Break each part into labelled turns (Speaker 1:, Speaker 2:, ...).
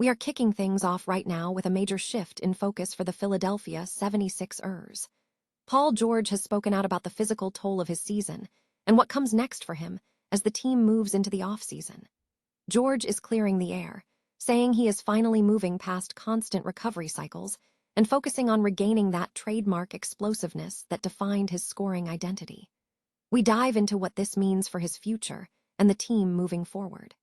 Speaker 1: We are kicking things off right now with a major shift in focus for the Philadelphia 76ers. Paul George has spoken out about the physical toll of his season and what comes next for him as the team moves into the offseason. George is clearing the air, saying he is finally moving past constant recovery cycles and focusing on regaining that trademark explosiveness that defined his scoring identity. We dive into what this means for his future and the team moving forward.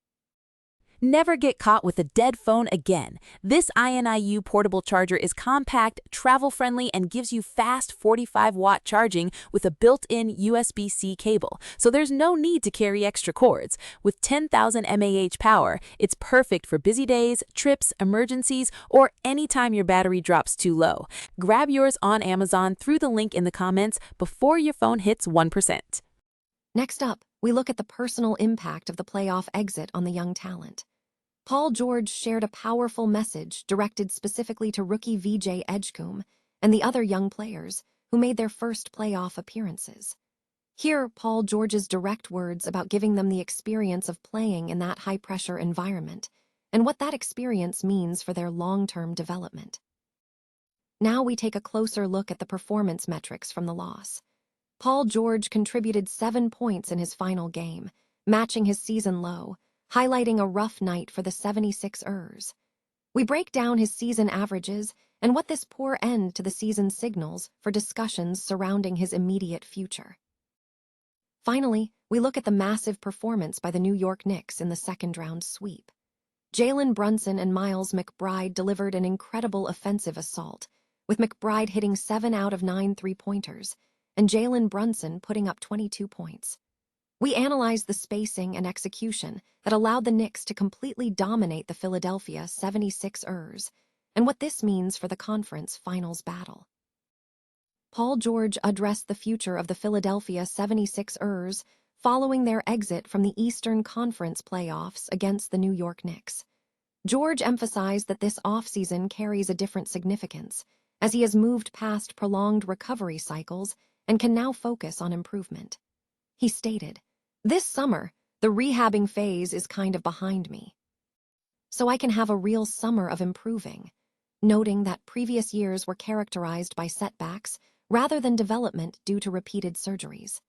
Speaker 2: Never get caught with a dead phone again. This INIU portable charger is compact, travel-friendly, and gives you fast 45-watt charging with a built-in USB-C cable, so there's no need to carry extra cords. With 10,000 mAh power, it's perfect for busy days, trips, emergencies, or anytime your battery drops too low. Grab yours on Amazon through the link in the comments before your phone hits 1%.
Speaker 1: Next up, we look at the personal impact of the playoff exit on the young talent. Paul George shared a powerful message directed specifically to rookie VJ Edgecombe and the other young players who made their first playoff appearances. Hear Paul George's direct words about giving them the experience of playing in that high-pressure environment and what that experience means for their long-term development. Now we take a closer look at the performance metrics from the loss. Paul George contributed 7 points in his final game, matching his season low, highlighting a rough night for the 76ers. We break down his season averages and what this poor end to the season signals for discussions surrounding his immediate future. Finally, we look at the massive performance by the New York Knicks in the second-round sweep. Jalen Brunson and Miles McBride delivered an incredible offensive assault, with McBride hitting 7 out of 9 three-pointers, and Jalen Brunson putting up 22 points. We analyzed the spacing and execution that allowed the Knicks to completely dominate the Philadelphia 76ers and what this means for the conference finals battle. Paul George addressed the future of the Philadelphia 76ers following their exit from the Eastern Conference playoffs against the New York Knicks. George emphasized that this offseason carries a different significance, as he has moved past prolonged recovery cycles and can now focus on improvement. He stated, "This summer, the rehabbing phase is kind of behind me, so I can have a real summer of improving," noting that previous years were characterized by setbacks rather than development due to repeated surgeries.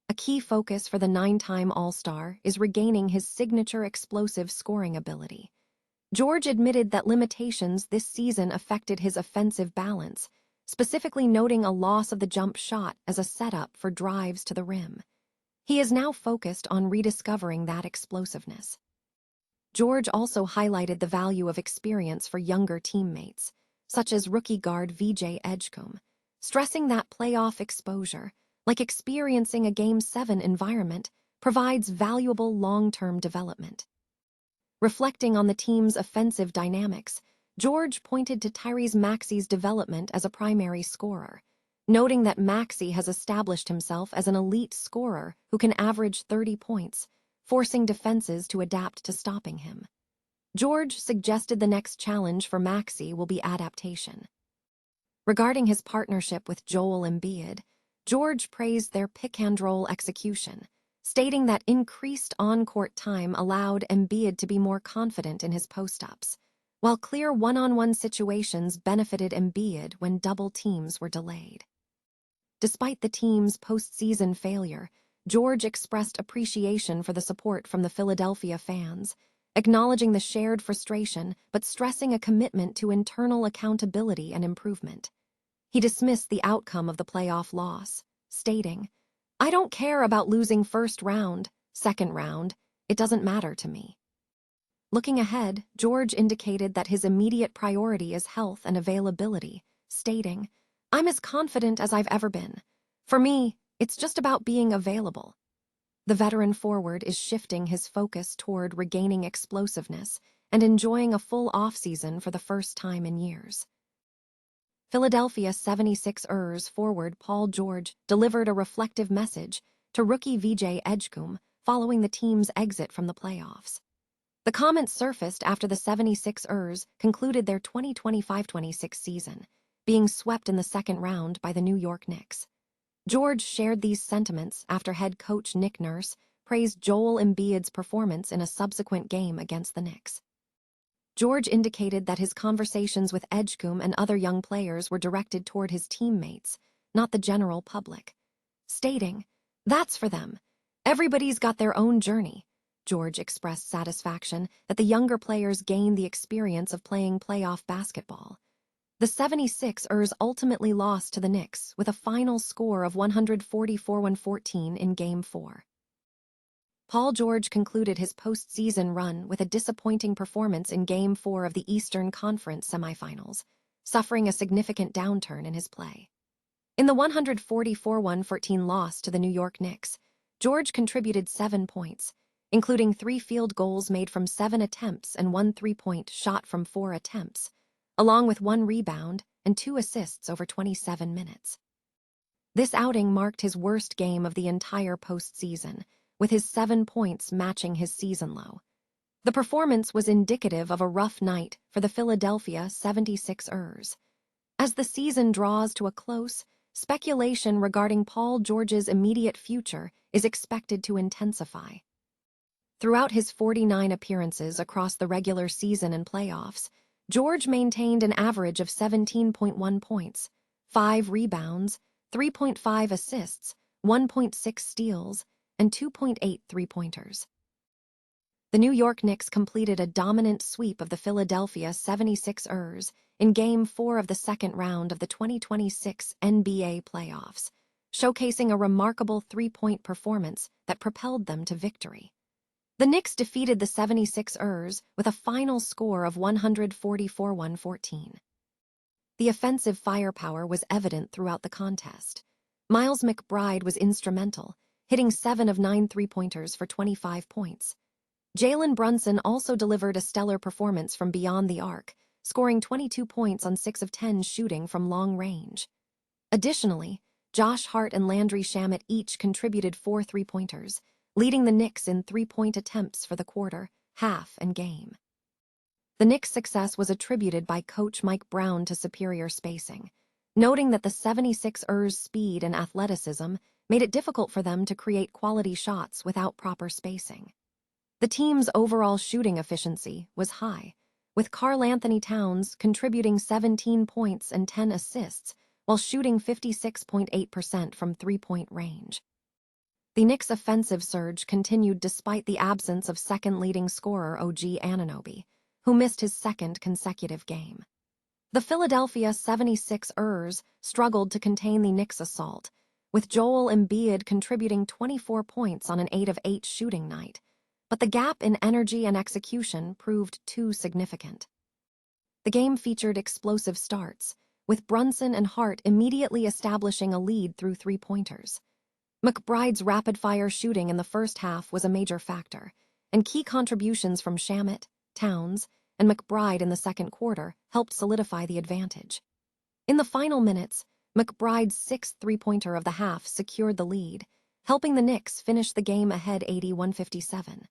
Speaker 1: A key focus for the 9-time All-Star is regaining his signature explosive scoring ability. George admitted that limitations this season affected his offensive balance, specifically noting a loss of the jump shot as a setup for drives to the rim. He is now focused on rediscovering that explosiveness. George also highlighted the value of experience for younger teammates, such as rookie guard VJ Edgecombe, stressing that playoff exposure, like experiencing a Game 7 environment, provides valuable long-term development. Reflecting on the team's offensive dynamics, George pointed to Tyrese Maxey's development as a primary scorer, noting that Maxey has established himself as an elite scorer who can average 30 points, forcing defenses to adapt to stopping him. George suggested the next challenge for Maxey will be adaptation. Regarding his partnership with Joel Embiid, George praised their pick-and-roll execution, stating that increased on-court time allowed Embiid to be more confident in his post-ups, while clear one-on-one situations benefited Embiid when double teams were delayed. Despite the team's postseason failure, George expressed appreciation for the support from the Philadelphia fans, acknowledging the shared frustration but stressing a commitment to internal accountability and improvement. He dismissed the outcome of the playoff loss, stating, "I don't care about losing first round, second round, it doesn't matter to me." Looking ahead, George indicated that his immediate priority is health and availability, stating, "I'm as confident as I've ever been. For me, it's just about being available." The veteran forward is shifting his focus toward regaining explosiveness and enjoying a full offseason for the first time in years. Philadelphia 76ers forward Paul George delivered a reflective message to rookie VJ Edgecombe following the team's exit from the playoffs. The comments surfaced after the 76ers concluded their 2025-26 season, being swept in the second round by the New York Knicks. George shared these sentiments after head coach Nick Nurse praised Joel Embiid's performance in a subsequent game against the Knicks. George indicated that his conversations with Edgecombe and other young players were directed toward his teammates, not the general public, stating, "That's for them. Everybody's got their own journey." George expressed satisfaction that the younger players gained the experience of playing playoff basketball. The 76ers ultimately lost to the Knicks with a final score of 144-114 in Game 4. Paul George concluded his postseason run with a disappointing performance in Game 4 of the Eastern Conference semifinals, suffering a significant downturn in his play. In the 144-114 loss to the New York Knicks, George contributed 7 points, including 3 field goals made from 7 attempts and 1 3-point shot from 4 attempts, along with 1 rebound and 2 assists over 27 minutes. This outing marked his worst game of the entire postseason, with his 7 points matching his season low. The performance was indicative of a rough night for the Philadelphia 76ers. As the season draws to a close, speculation regarding Paul George's immediate future is expected to intensify. Throughout his 49 appearances across the regular season and playoffs, George maintained an average of 17.1 points, 5 rebounds, 3.5 assists, 1.6 steals, and 2.8 three-pointers. The New York Knicks completed a dominant sweep of the Philadelphia 76ers in Game 4 of the second round of the 2026 NBA playoffs, showcasing a remarkable 3-point performance that propelled them to victory. The Knicks defeated the 76ers with a final score of 144-114. The offensive firepower was evident throughout the contest. Miles McBride was instrumental, hitting 7 of 9 three-pointers for 25 points. Jalen Brunson also delivered a stellar performance from beyond the arc, scoring 22 points on 6 of 10 shooting from long range. Additionally, Josh Hart and Landry Shamet each contributed 4 three-pointers, leading the Knicks in 3-point attempts for the quarter, half, and game. The Knicks' success was attributed by coach Mike Brown to superior spacing, noting that the 76ers' speed and athleticism made it difficult for them to create quality shots without proper spacing. The team's overall shooting efficiency was high, with Karl-Anthony Towns contributing 17 points and 10 assists while shooting 56.8% from three-point range. The Knicks' offensive surge continued despite the absence of second-leading scorer OG Anunoby, who missed his second consecutive game. The Philadelphia 76ers struggled to contain the Knicks' assault, with Joel Embiid contributing 24 points on an 8 of 8 shooting night, but the gap in energy and execution proved too significant. The game featured explosive starts, with Brunson and Hart immediately establishing a lead through three-pointers. McBride's rapid-fire shooting in the first half was a major factor, and key contributions from Shamet, Towns, and McBride in the second quarter helped solidify the advantage. In the final minutes, McBride's 6th three-pointer of the half secured the lead, helping the Knicks finish the game ahead 81-57.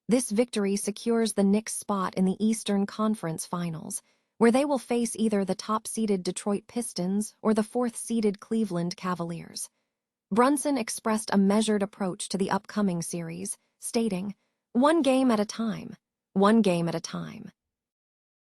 Speaker 1: This victory secures the Knicks' spot in the Eastern Conference Finals, where they will face either the top-seeded Detroit Pistons or the 4th-seeded Cleveland Cavaliers. Brunson expressed a measured approach to the upcoming series, stating, "One game at a time, one game at a time."